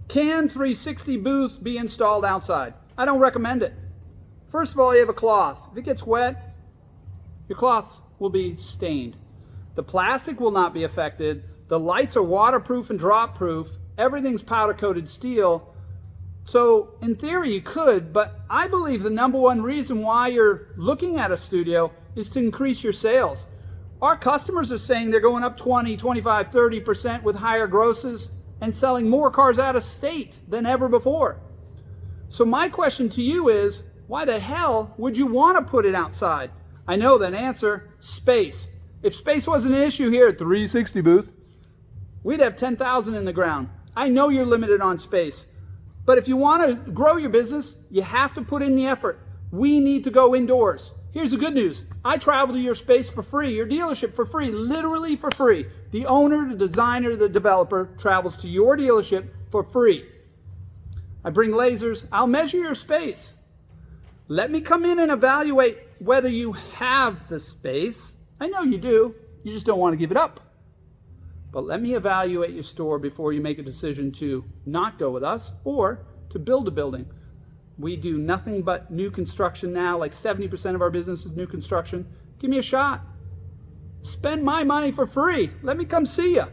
Can 360 Booth be installed outside? I don't recommend it. First of all, you have a cloth. If it gets wet, your cloth will be stained. The plastic will not be affected. The lights are waterproof and drop proof. Everything's powder coated steel. So in theory you could, but I believe the number one reason why you're looking at a studio is to increase your sales. Our customers are saying they're going up 20, 25, 30% with higher grosses and selling more cars out of state than ever before. So my question to you is, why the hell would you want to put it outside? I know that answer, space. If space wasn't an issue here at 360 Booth, we'd have 10,000 in the ground. I know you're limited on space, but if you want to grow your business, you have to put in the effort. We need to go indoors. Here's the good news. I travel to your space for free, your dealership for free, literally for free. The owner, the designer, the developer travels to your dealership for free. I bring lasers. I'll measure your space. Let me come in and evaluate whether you have the space. I know you do. You just don't want to give it up. But let me evaluate your store before you make a decision to not go with us or to build a building. We do nothing but new construction now. Like 70% of our business is new construction. Give me a shot. Spend my money for free. Let me come see you.